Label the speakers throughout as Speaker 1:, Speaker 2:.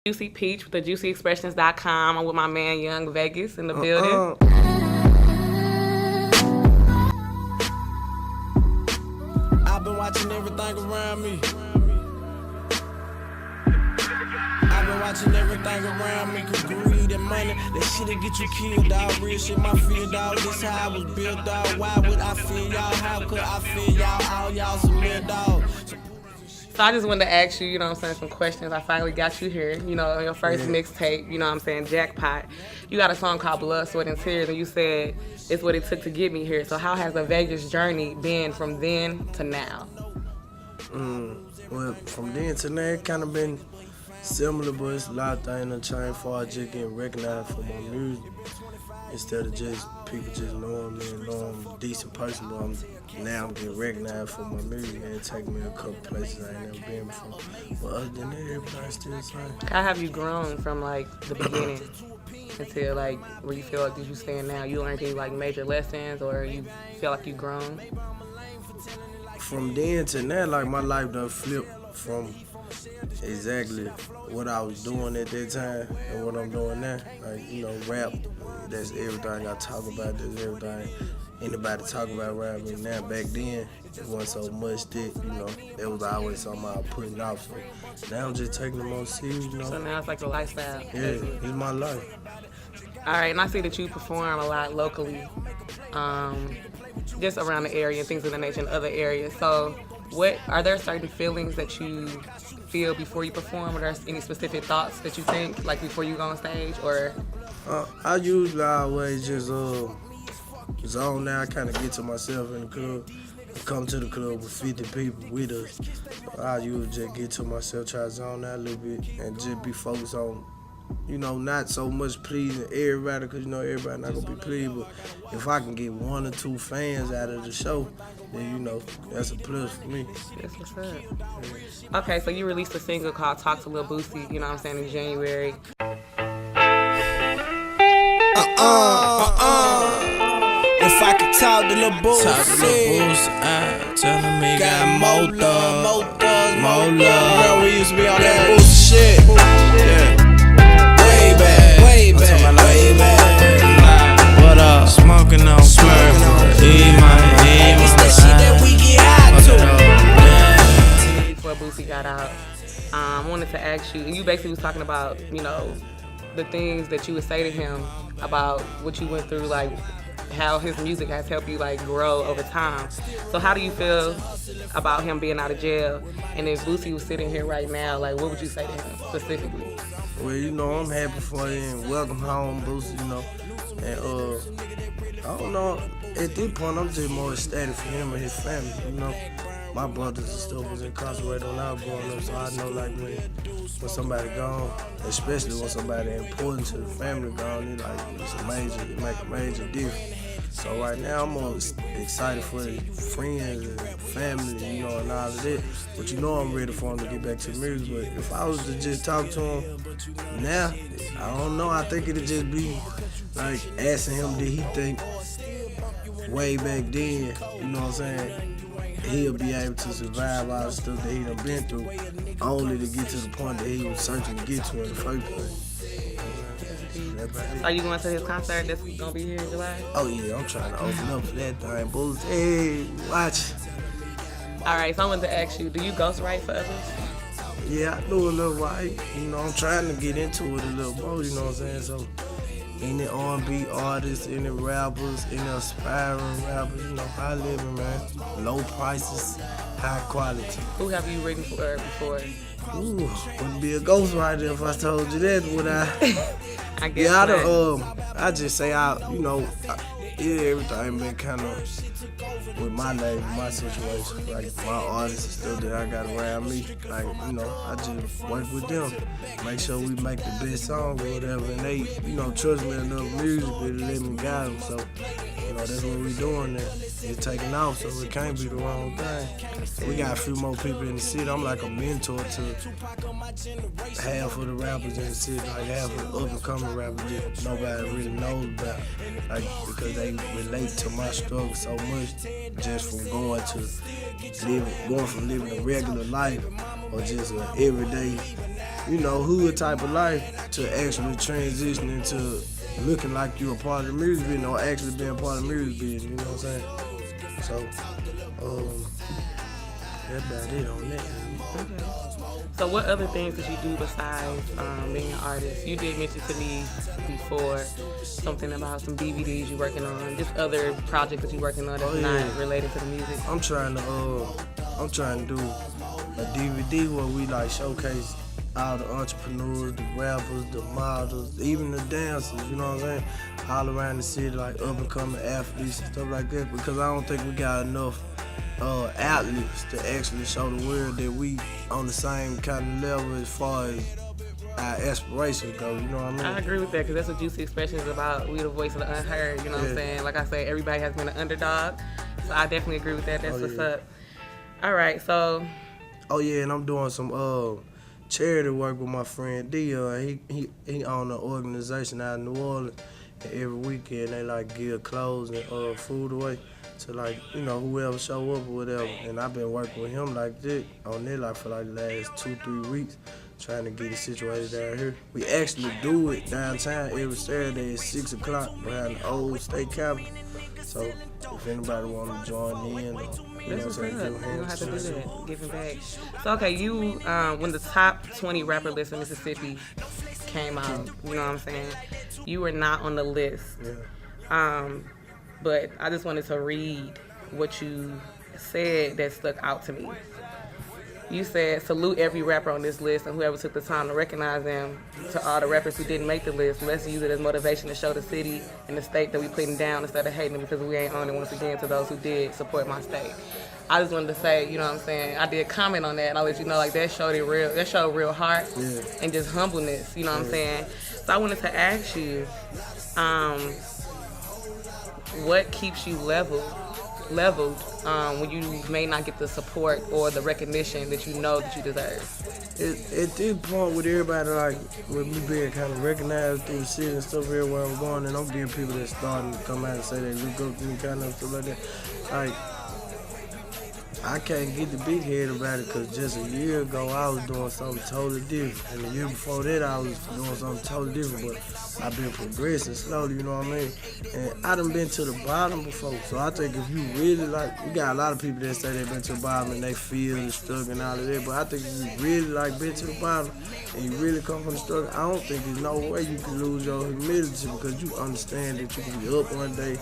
Speaker 1: Juicy Peach with the JuicyExpressions.com. I'm with my man Young Vegas in the building.
Speaker 2: I've been watching everything around me. I've been watching everything around me. Cause greed and money, that shit'll get you killed, dog. Real shit, my fear, dog. This how I was built, dog. Why would I feel y'all? How could I feel y'all? All y'all some real dog.
Speaker 1: So I just wanted to ask you, what I'm saying, some questions. I finally got you here, on your first mixtape, what I'm saying, Jackpot. You got a song called Blood, Sweat, and Tears, and you said it's what it took to get me here. So how has the Vegas journey been from then to now?
Speaker 3: Well, from then to now, it kind of been similar, but it's a lot of things that changed for I just getting recognized for my music. Instead of just people just knowing me and knowing I'm a decent person, but now I'm getting recognized for my music, and it take me a couple places I ain't never been before. But other than that, everybody's still the same.
Speaker 1: How have you grown from the beginning until where you feel like you stand now? You learned any major lessons, or you feel like you grown?
Speaker 3: From then to now, my life done flipped from exactly what I was doing at that time and what I'm doing now. Rap, that's everything I talk about, that's everything anybody talk about around me now. Back then, it wasn't so much that, it was always something I was putting off. So now I'm just taking them on serious,
Speaker 1: So now it's like a lifestyle.
Speaker 3: Yeah, it's my life.
Speaker 1: All right, and I see that you perform a lot locally, just around the area and things of the nature in other areas. So are there certain feelings that you feel before you perform, or there's any specific thoughts that you think, before you go on stage, or?
Speaker 3: I usually always just zone out, kind of get to myself in the club. Come to the club with 50 people with us. I usually just get to myself, try to zone out a little bit, and just be focused on, not so much pleasing everybody, because everybody not gonna be pleased. But if I can get 1 or 2 fans out of the show, then that's a plus for me.
Speaker 1: That's what's up. Yeah. Okay, so you released a single called Talk to Lil Boosie, in January.
Speaker 2: If I could talk to Lil Boosie,
Speaker 3: tell him he
Speaker 2: got more love. Girl, we used to be on that Boosie shit.
Speaker 3: Yeah.
Speaker 2: Way back.
Speaker 3: What up? Smoking on Smurf.
Speaker 2: It's that shit that we get high to.
Speaker 1: Before Boosie got out, I wanted to ask you, and you basically was talking about, the things that you would say to him about what you went through, how his music has helped you grow over time. So how do you feel about him being out of jail? And if Boosie was sitting here right now, what would you say to him specifically?
Speaker 3: Well, I'm happy for you and welcome home, Boosie, And I don't know, at this point I'm just more ecstatic for him and his family, My brothers and stuff was incarcerated when I was growing up, so I know when somebody gone, especially when somebody important to the family gone, it make a major difference. So right now I'm more excited for his friends and family, and all of that. But I'm ready for him to get back to music. But if I was to just talk to him now, I don't know. I think it'd just be asking him, did he think way back then, he'll be able to survive all the stuff that he done been through, only to get to the point that he was searching to get to in the first place.
Speaker 1: Are you going to his concert that's going to be here in July?
Speaker 3: Oh yeah, I'm trying to open up for that thing, Bulls. Hey, watch.
Speaker 1: All right, so I wanted to ask you, do you ghostwrite for others?
Speaker 3: Yeah, I do a little right. I'm trying to get into it a little more, So any R&B artists, any rappers, any aspiring rappers, high living, man. Low prices, high quality.
Speaker 1: Who have you written for before?
Speaker 3: Ooh, wouldn't be a ghostwriter if I told you that, would I?
Speaker 1: I guess
Speaker 3: I just say everything been kind of with my name, my situation, my artists and stuff that I got around me. I just work with them, make sure we make the best song or whatever, and they, trust me enough musically to let me guide them. So, that's what we doing there. It's taking off, so it can't be the wrong thing. We got a few more people in the city. I'm like a mentor to half of the rappers in the city, half of the up-and-coming rappers that nobody really knows about, because they relate to my struggle so much, just from going from living a regular life or just an everyday hood type of life to actually transition into looking like you're a part of the music business or actually being a part of the music business, you know what I'm saying? So, that's about it on that.
Speaker 1: Okay. So what other things did you do besides being an artist? You did mention to me before something about some DVDs you're working on, just other projects that you're working on that's not related to the music.
Speaker 3: I'm trying to do a DVD where we like showcase all the entrepreneurs, the rappers, the models, even the dancers, you know what I'm saying? All around the city, like up and coming athletes and stuff like that, because I don't think we got enough outlets to actually show the world that we on the same kind of level as far as our aspirations go, you know what I mean?
Speaker 1: I agree with that, because that's what Juicy Expression is about. We the voice of the unheard, you know what I'm saying? Like I said, everybody has been an underdog, so I definitely agree with that. That's what's up. All right, so.
Speaker 3: Oh yeah, and I'm doing some charity work with my friend Dion. He own an organization out in New Orleans, and every weekend they like give clothes and food away to like, whoever show up or whatever. And I've been working with him like that on that like for like the last 2-3 weeks, trying to get it situated down here. We actually do it downtown every Saturday at 6 o'clock behind the old state capitol. So if anybody want to join in,
Speaker 1: That's what's up. You don't have to do that. Giving back. So okay, you when the top 20 rapper list in Mississippi came out, you know what I'm saying? You were not on the list.
Speaker 3: Yeah.
Speaker 1: But I just wanted to read what you said that stuck out to me. You said, salute every rapper on this list and whoever took the time to recognize them. To all the rappers who didn't make the list, let's use it as motivation to show the city and the state that we putting down instead of hating them because we ain't on it. Once again, to those who did support my state. I just wanted to say, you know what I'm saying, I did comment on that and I'll let you know, like, that showed real heart and just humbleness, you know what I'm saying? So I wanted to ask you, what keeps you leveled when you may not get the support or the recognition that you know that you deserve?
Speaker 3: At this point with everybody, like, with me being kind of recognized through the city and stuff everywhere I'm going, and I'm getting people that starting to come out and say they look up to me kind of stuff like that. Like, I can't get the big head about it because just a year ago I was doing something totally different. And the year before that I was doing something totally different, but I've been progressing slowly, you know what I mean? And I done been to the bottom before. So I think if you really you got a lot of people that say they've been to the bottom and they feel the struggle and all of that, but I think if you really been to the bottom and you really come from the struggle, I don't think there's no way you can lose your humility because you understand that you can be up one day,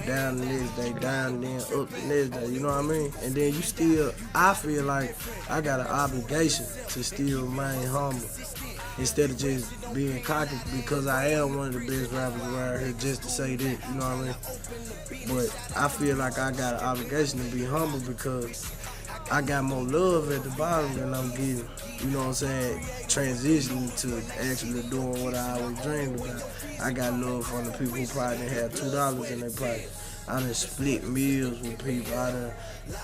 Speaker 3: down the next day, down then up the next day, you know what I mean? And then I feel like I got an obligation to still remain humble instead of just being cocky because I am one of the best rappers around here just to say that, you know what I mean? But I feel like I got an obligation to be humble because I got more love at the bottom than I'm getting, you know what I'm saying, transitioning to actually doing what I always dreamed about. I got love from the people who probably didn't have $2 in their pocket. I done split meals with people. I done,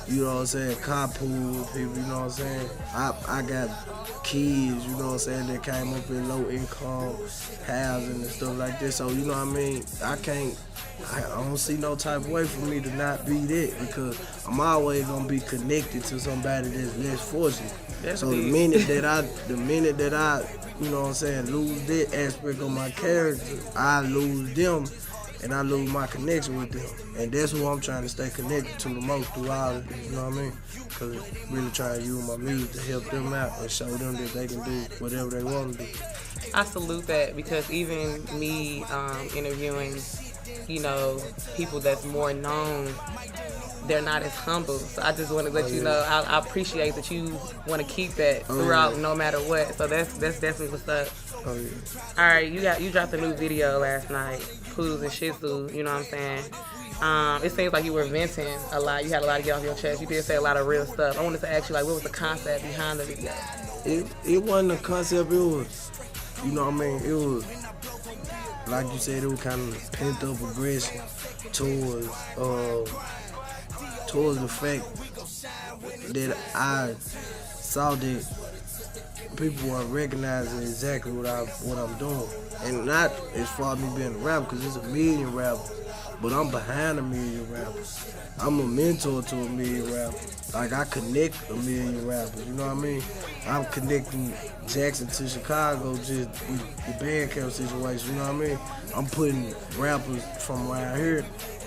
Speaker 3: you know what I'm saying, carpool with people, you know what I'm saying. I got kids, you know what I'm saying, that came up in low income housing and stuff like that. So, you know what I mean, I don't see no type of way for me to not be that because I'm always gonna be connected to somebody that's less fortunate. So the minute that I, you know what I'm saying, lose that aspect of my character, I lose them. And I lose my connection with them. And that's who I'm trying to stay connected to the most through all of this, you know what I mean? Because really trying to use my music to help them out and show them that they can do whatever they want to do.
Speaker 1: I salute that because even me interviewing, you know, people that's more known, they're not as humble. So I just want to let you know, I appreciate that you want to keep that throughout no matter what. So that's definitely what's up.
Speaker 3: Oh, yeah.
Speaker 1: All right, you dropped a new video last night, Poos and Shih Tzu, you know what I'm saying? It seems like you were venting a lot. You had a lot to get off your chest. You did say a lot of real stuff. I wanted to ask you, like, what was the concept behind the video?
Speaker 3: It wasn't a concept. It was, you know what I mean? It was, like you said, it was kind of pent up aggression towards the fact that I saw that people weren't recognizing exactly what I'm doing. And not as far as me being a rapper, because there's a million rappers, but I'm behind a million rappers. I'm a mentor to a million rappers. Like, I connect a million rappers, you know what I mean? I'm connecting Jackson to Chicago just with the Bandcamp situation, you know what I mean? I'm putting rappers from around here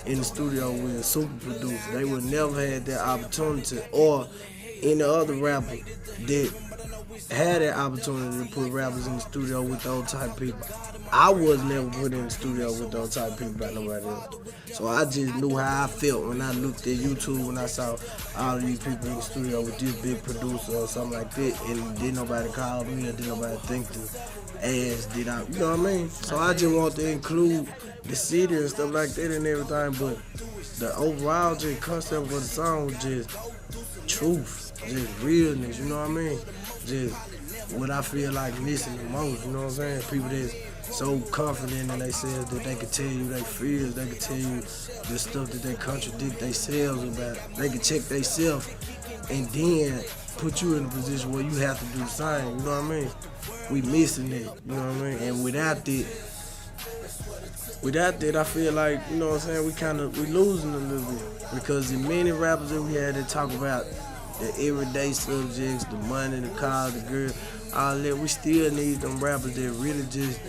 Speaker 3: in the studio with a super producer. They would never had that opportunity, or any other rapper that had that opportunity to put rappers in the studio with those type of people. I was never put in the studio with those type of people by nobody else. So I just knew how I felt when I looked at YouTube, when I saw all of these people in the studio with this big producer or something like that, and didn't nobody call me or didn't nobody think to ask, did I, you know what I mean? So I just want to include the city and stuff like that and everything, but the overall just concept of the song was just truth, just realness, you know what I mean? Just what I feel like missing the most, you know what I'm saying? People that's so confident in themselves that they can tell you their fears, they can tell you the stuff that they contradict themselves about. They can check themselves and then put you in a position where you have to do the same, you know what I mean? We missing it, you know what I mean? And without that, I feel like, you know what I'm saying, we losing a little bit. Because the many rappers that we had that talk about the everyday subjects, the money, the car, the girl, all that, we still need them rappers that really just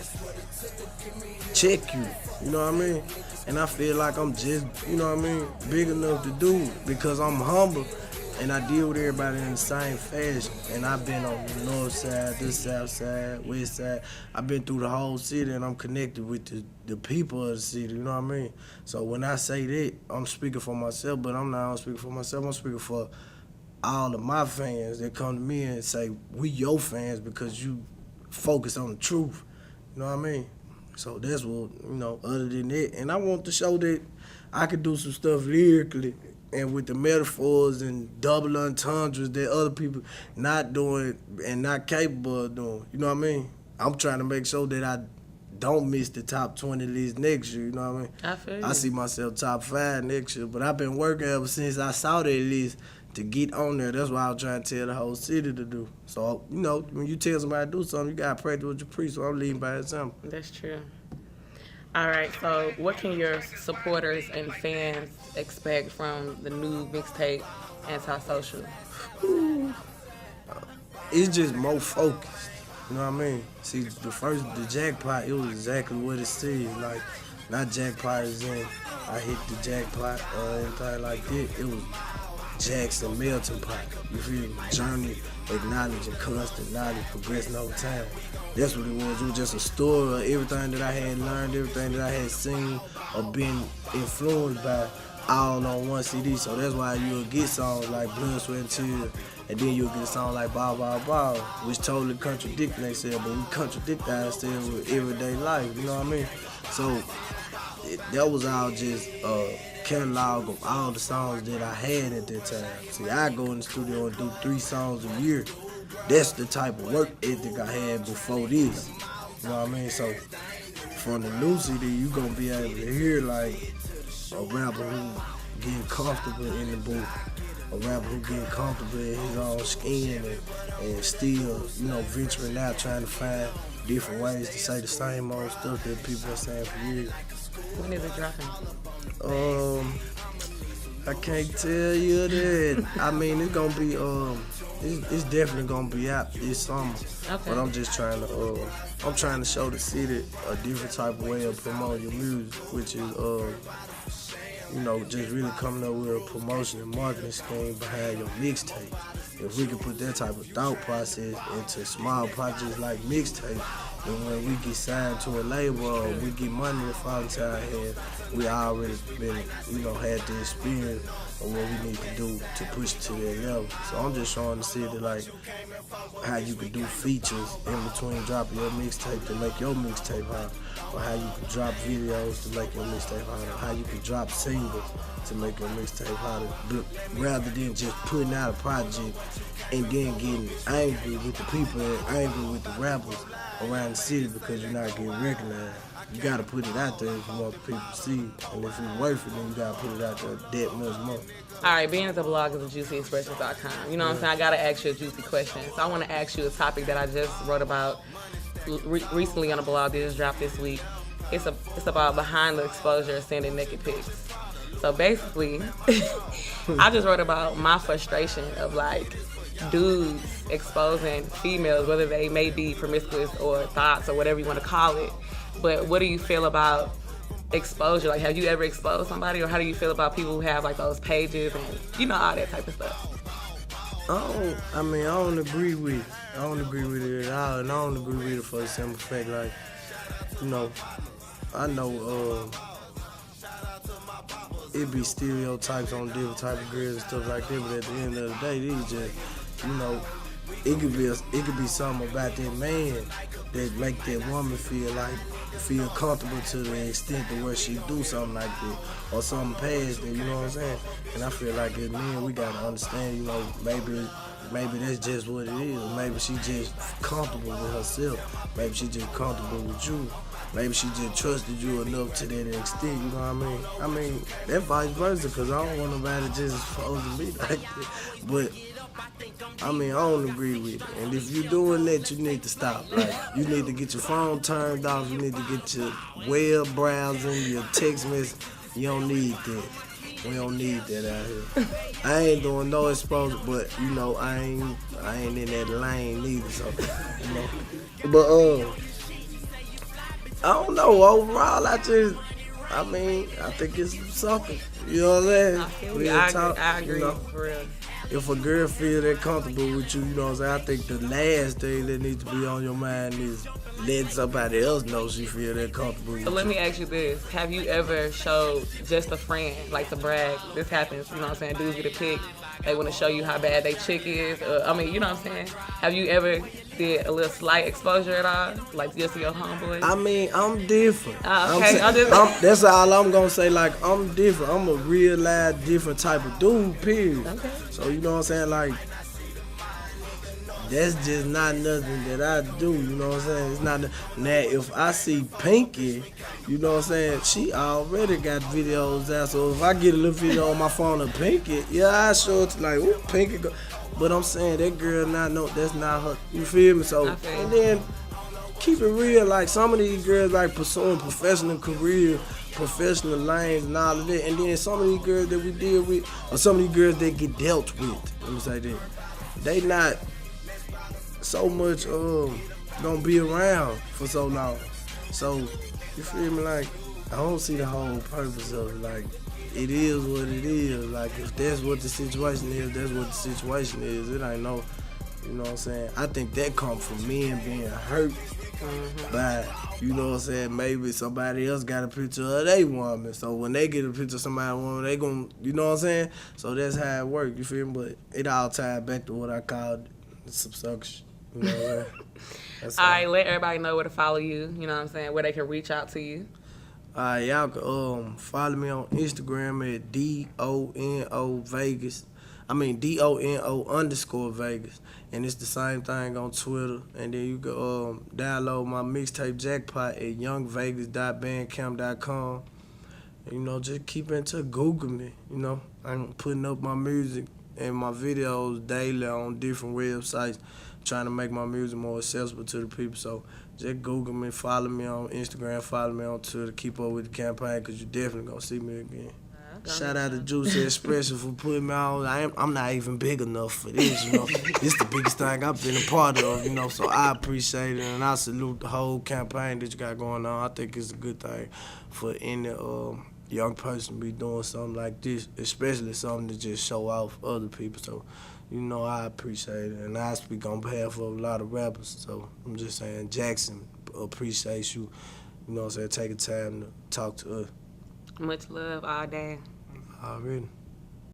Speaker 3: check you, you know what I mean? And I feel like I'm just, you know what I mean, big enough to do it because I'm humble and I deal with everybody in the same fashion. And I've been on the north side, the south side, west side. I've been through the whole city and I'm connected with the people of the city, you know what I mean? So when I say that, I'm speaking for myself, but I'm not speaking for myself, I'm speaking for all of my fans that come to me and say, we your fans because you focus on the truth, you know what I mean? So that's what, you know, other than that. And I want to show that I can do some stuff lyrically and with the metaphors and double entendres that other people not doing and not capable of doing, you know what I mean? I'm trying to make sure that I don't miss the top 20 list next year, you know what I mean?
Speaker 1: I feel you.
Speaker 3: I see myself top 5 next year, but I've been working ever since I saw that list to get on there. That's what I was trying to tell the whole city to do. So, you know, when you tell somebody to do something, you gotta practice what you preach, so I'm leading by example.
Speaker 1: That's true. All right, so what can your supporters and fans expect from the new mixtape, Antisocial?
Speaker 3: It's just more focused, you know what I mean? See, the jackpot, it was exactly what it said. Like, not jackpot as in I hit the jackpot or anything like that. It was Jackson melting pot. You feel me? Journey, acknowledging constant knowledge, progressing over time. That's what it was. It was just a story of everything that I had learned, everything that I had seen or been influenced by, all on one CD. So that's why you'll get songs like Blood, Sweat, and Tears, and then you'll get a song like Bow Bow Bow, which totally contradict themselves, but we contradict ourselves with everyday life, you know what I mean? So that was all just catalog of all the songs that I had at that time. See, I go in the studio and do 3 songs a year. That's the type of work ethic I had before this. You know what I mean? So from the new CD, you gonna be able to hear like a rapper who getting comfortable in the booth, a rapper who getting comfortable in his own skin and still, you know, venturing out trying to find different ways to say the same old stuff that people are saying for years.
Speaker 1: When is it dropping?
Speaker 3: I can't tell you that. I mean, it's gonna be it's definitely gonna be out this summer.
Speaker 1: Okay.
Speaker 3: But I'm just trying to show the city a different type of way of promoting your music, which is you know, just really coming up with a promotion and marketing scheme behind your mixtape. If we can put that type of thought process into small projects like mixtape, and when we get signed to a label or we get money to fall into our head, we already been, you know, had the experience of what we need to do to push to that level. So I'm just showing the city like how you can do features in between dropping your mixtape to make your mixtape hot, or how you can drop videos to make your mixtape hotter, how you can drop singles to make your mixtape hotter, rather than just putting out a project and then getting angry with the people and angry with the rappers around the city because you're not getting recognized. You gotta put it out there if you want people to see it. And if it's worth it, then you gotta put it out there that much more.
Speaker 1: All right, being as a blog is a juicyexpressions.com. You know what I'm saying? I gotta ask you a juicy question. So I wanna ask you a topic that I just wrote about recently on a blog that just dropped this week. It's about behind the exposure of sending naked pics. So basically, I just wrote about my frustration of like dudes exposing females, whether they may be promiscuous or thoughts or whatever you want to call it. But what do you feel about exposure? Like, have you ever exposed somebody, or how do you feel about people who have like those pages and all that type of stuff?
Speaker 3: I don't agree with it. I don't agree with it at all, and I don't agree with it for the simple fact, like, I know it be stereotypes on different type of girls and stuff like that, but at the end of the day, these just, it could be something about that man that make that woman feel comfortable to the extent to where she do something like that or something past that, you know what I'm saying? And I feel like as men, we gotta understand, maybe that's just what it is. Maybe she just comfortable with herself. Maybe she just comfortable with you. Maybe she just trusted you enough to that extent, you know what I mean? That vice versa, because I don't want nobody just supposed to be like that. But, I don't agree with it. And if you're doing that, you need to stop. Like, you need to get your phone turned off. You need to get your web browsing, your text message. You don't need that. We don't need that out here. I ain't doing no exposure, but, I ain't in that lane neither, so, But, I don't know. Overall, I think it's something. You know what I'm saying?
Speaker 1: I agree, for real.
Speaker 3: If a girl feel that comfortable with you, you know what I'm saying? I think the last thing that needs to be on your mind is letting somebody else know she feel that comfortable with you.
Speaker 1: So let me ask you this. Have you ever showed just a friend, like to brag? This happens, you know what I'm saying? Dudes get a pic. They want to show you how bad they chick is. You know what I'm saying? Have you ever did a little slight exposure at all? Like just to your homeboys?
Speaker 3: I'm different.
Speaker 1: Okay.
Speaker 3: That's all I'm going to say. Like, I'm different. I'm a real live different type of dude, period.
Speaker 1: Okay.
Speaker 3: So, you know what I'm saying? Like, that's just not nothing that I do, you know what I'm saying? It's not. Now, if I see Pinky, you know what I'm saying, she already got videos out. So if I get a little video on my phone of Pinky, yeah, I show it to like, ooh, Pinky go. But I'm saying that girl that's not her. You feel me? So, and then keep it real. Like, some of these girls like pursuing professional career, professional lanes and all of that. And then some of these girls that we deal with, or some of these girls that get dealt with, let me say that, they not so much gonna be around for so long. So, you feel me? Like, I don't see the whole purpose of it. Like, it is what it is. Like, if that's what the situation is, that's what the situation is. It ain't no, you know what I'm saying? I think that comes from men being hurt by, you know what I'm saying, maybe somebody else got a picture of their woman. So when they get a picture of somebody's woman, they gon', you know what I'm saying? So that's how it works, you feel me? But it all tied back to what I called subsumption. You know what I'm saying?
Speaker 1: All right, let everybody know where to follow you, you know what I'm saying, where they can reach out to you.
Speaker 3: Y'all can follow me on Instagram at DONO Vegas. DONO_Vegas. And it's the same thing on Twitter. And then you can download my mixtape Jackpot at youngvegas.bandcamp.com. And, just keep into Google me. I'm putting up my music and my videos daily on different websites, trying to make my music more accessible to the people. So just Google me, follow me on Instagram, follow me on Twitter, keep up with the campaign, because you definitely going to see me again. Shout out to Juicy Expression for putting me on. I'm not even big enough for this, This the biggest thing I've been a part of, so I appreciate it, and I salute the whole campaign that you got going on. I think it's a good thing for any young person to be doing something like this, especially something to just show off other people. So, I appreciate it, and I speak on behalf of a lot of rappers. So I'm just saying, Jackson appreciates you, taking time to talk to us.
Speaker 1: Much love all day.
Speaker 3: Already.